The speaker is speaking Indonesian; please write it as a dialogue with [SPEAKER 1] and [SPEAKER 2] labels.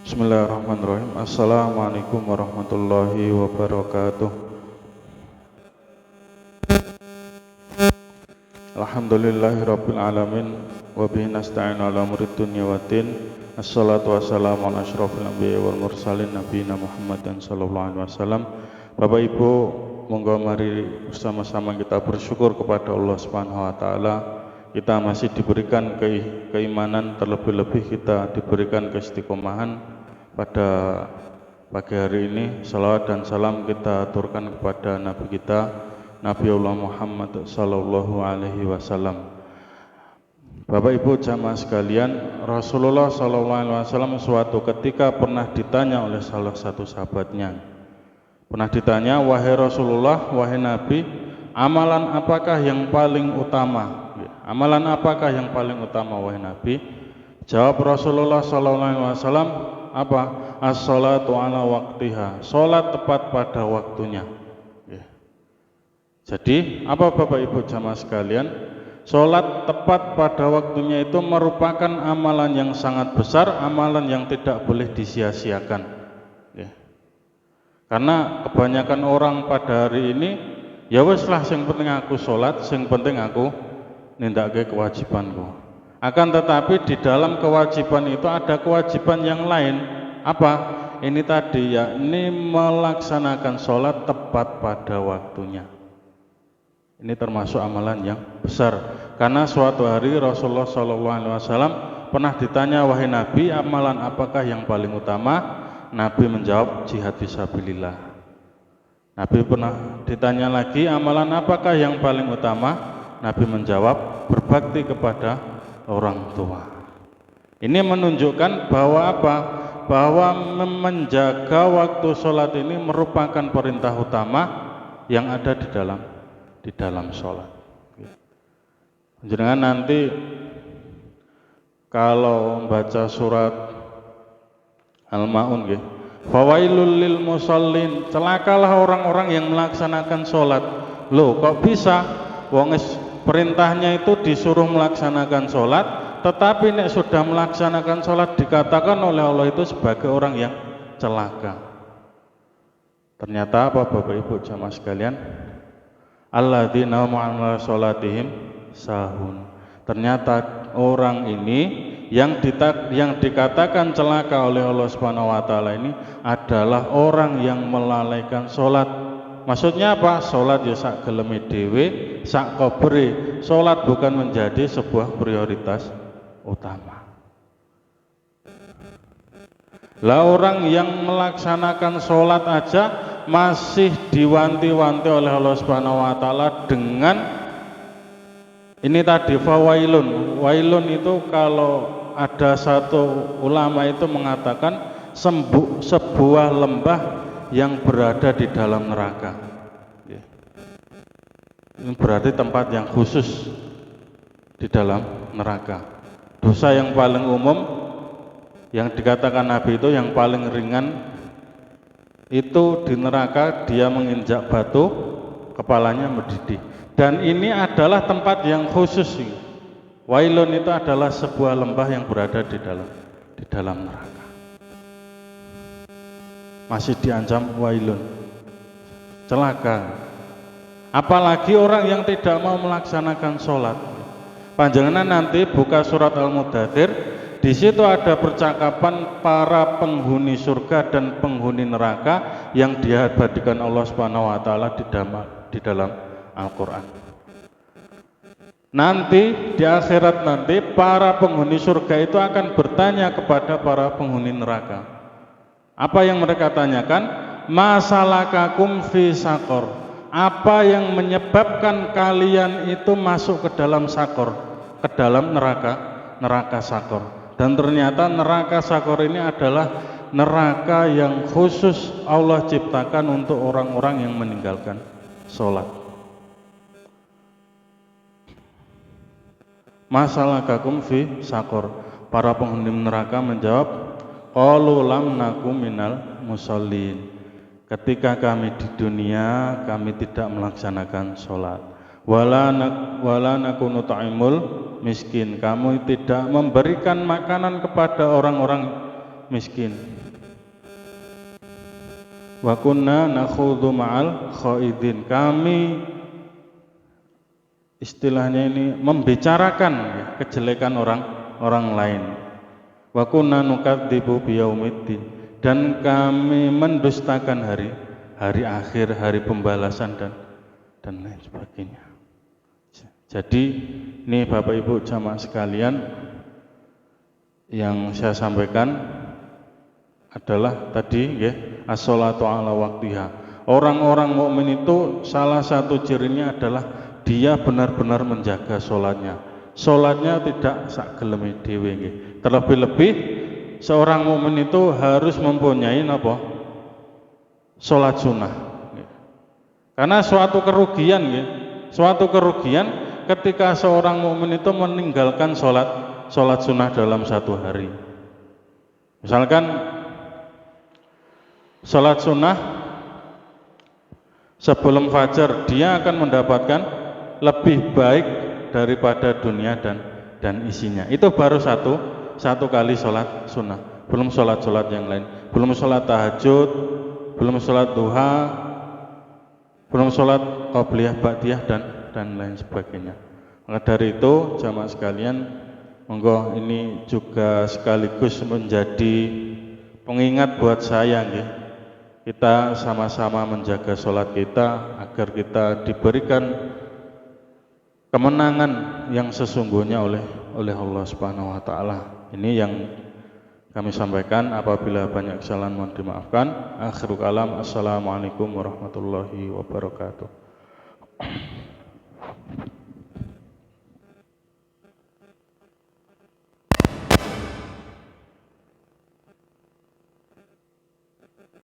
[SPEAKER 1] Bismillahirrahmanirrahim. Assalamualaikum warahmatullahi wabarakatuh. Alhamdulillahirabbil alamin wa bihi nasta'inu ala umurid dunya waddin. Assalatu wassalamu ala asyrofil anbiya'i wal mursalin nabiyina Muhammadin sallallahu alaihi wasallam. Bapak Ibu, monggo mari bersama-sama kita bersyukur kepada Allah Subhanahu wa taala. Kita masih diberikan keimanan, terlebih-lebih kita diberikan keistiqomahan pada pagi hari ini. Salawat dan salam kita aturkan kepada Nabi kita, Nabi Allah Muhammad sallallahu alaihi wasallam. Bapak Ibu jamaah sekalian, Rasulullah sallallahu alaihi wasallam suatu ketika pernah ditanya oleh salah satu sahabatnya. Pernah ditanya, "Wahai Rasulullah, wahai Nabi, amalan apakah yang paling utama?" Amalan apakah yang paling utama wahai Nabi? Jawab Rasulullah sallallahu alaihi wasallam, apa? As-salatu ala waqtiha. Salat tepat pada waktunya. Jadi, apa Bapak Ibu jamaah sekalian? Salat tepat pada waktunya itu merupakan amalan yang sangat besar, amalan yang tidak boleh disia-siakan. Karena kebanyakan orang pada hari ini, ya wes lah, sing penting aku salat, sing penting aku nindakake kewajibanku. Akan tetapi di dalam kewajiban itu ada kewajiban yang lain. Apa? Ini tadi, yakni melaksanakan sholat tepat pada waktunya. Ini termasuk amalan yang besar. Karena suatu hari Rasulullah SAW pernah ditanya, wahai Nabi, amalan apakah yang paling utama? Nabi menjawab, jihad fisabilillah. Nabi pernah ditanya lagi, amalan apakah yang paling utama? Nabi menjawab, berbakti kepada orang tua. Ini menunjukkan bahwa apa? Bahwa menjaga waktu sholat ini merupakan perintah utama yang ada di dalam sholat. Jangan nanti kalau membaca surat Al-Ma'un, fawailul lil musallin, celakalah orang-orang yang melaksanakan sholat. Loh, kok bisa? Wong perintahnya itu disuruh melaksanakan sholat, tetapi nek sudah melaksanakan sholat dikatakan oleh Allah itu sebagai orang yang celaka. Ternyata apa Bapak Ibu jamaah sekalian? Alladzina hum 'ala sholatihim sahun. Ternyata orang ini yang dikatakan celaka oleh Allah Subhanahu wa taala ini adalah orang yang melalaikan sholat. Maksudnya apa? Sholat ya sak geleme dhewe, sak kobere. Sholat bukan menjadi sebuah prioritas utama. Lah orang yang melaksanakan sholat aja masih diwanti-wanti oleh Allah Subhanahu wa taala dengan ini tadi fawailun. Wailun itu kalau ada satu ulama itu mengatakan sebuah lembah yang berada di dalam neraka. Ini berarti tempat yang khusus di dalam neraka. Dosa yang paling umum yang dikatakan Nabi itu yang paling ringan itu di neraka dia menginjak batu, kepalanya mendidih. Dan ini adalah tempat yang khusus. Wailun itu adalah sebuah lembah yang berada di dalam neraka. Masih diancam wailun, celaka. Apalagi orang yang tidak mau melaksanakan sholat. Panjenengan nanti buka surat Al-Mudathir, di situ ada percakapan para penghuni surga dan penghuni neraka yang diabadikan Allah Subhanahu wa taala di dalam Al-Qur'an. Nanti di akhirat nanti para penghuni surga itu akan bertanya kepada para penghuni neraka. Apa yang mereka tanyakan? Masalakakum fi sakor. Apa yang menyebabkan kalian itu masuk ke dalam sakor, ke dalam neraka sakor. Dan ternyata neraka sakor ini adalah neraka yang khusus Allah ciptakan untuk orang-orang yang meninggalkan sholat. Masalakakum fi sakor. Para penghuni neraka menjawab, qalu lam naku minal musallin. Ketika kami di dunia kami tidak melaksanakan sholat. Wala nakunu ta'imul miskin, kamu tidak memberikan makanan kepada orang-orang miskin. Wa kunna nakhudhu ma'al khaidin, kami istilahnya ini membicarakan kejelekan orang lain. Wa kunna nukadzibu biyaumiddin, dan kami mendustakan hari akhir, hari pembalasan dan lain sebagainya. Jadi ini Bapak Ibu jamaah sekalian, yang saya sampaikan adalah tadi ya, as-sholatu ala waktiha. Orang-orang mukmin itu salah satu cirinya adalah dia benar-benar menjaga sholatnya. Sholatnya tidak sak geleme dhewe nggih. Terlebih-lebih seorang mukmin itu harus mempunyai apa? Sholat sunnah. Karena suatu kerugian ya, suatu kerugian ketika seorang mukmin itu meninggalkan sholat sunnah dalam satu hari. Misalkan sholat sunnah sebelum fajar, dia akan mendapatkan lebih baik daripada dunia dan isinya. Itu baru satu kali sholat sunnah, belum sholat yang lain, belum sholat tahajud, belum sholat duha, belum sholat qabliyah, ba'diyah dan lain sebagainya. Maka dari itu jamaah sekalian, monggo ini juga sekaligus menjadi pengingat buat saya nggih. Kita sama-sama menjaga sholat kita agar kita diberikan kemenangan yang sesungguhnya oleh Allah Subhanahu wa taala. Ini yang kami sampaikan. Apabila banyak kesalahan mohon dimaafkan. Akhirul kalam, assalamualaikum warahmatullahi wabarakatuh.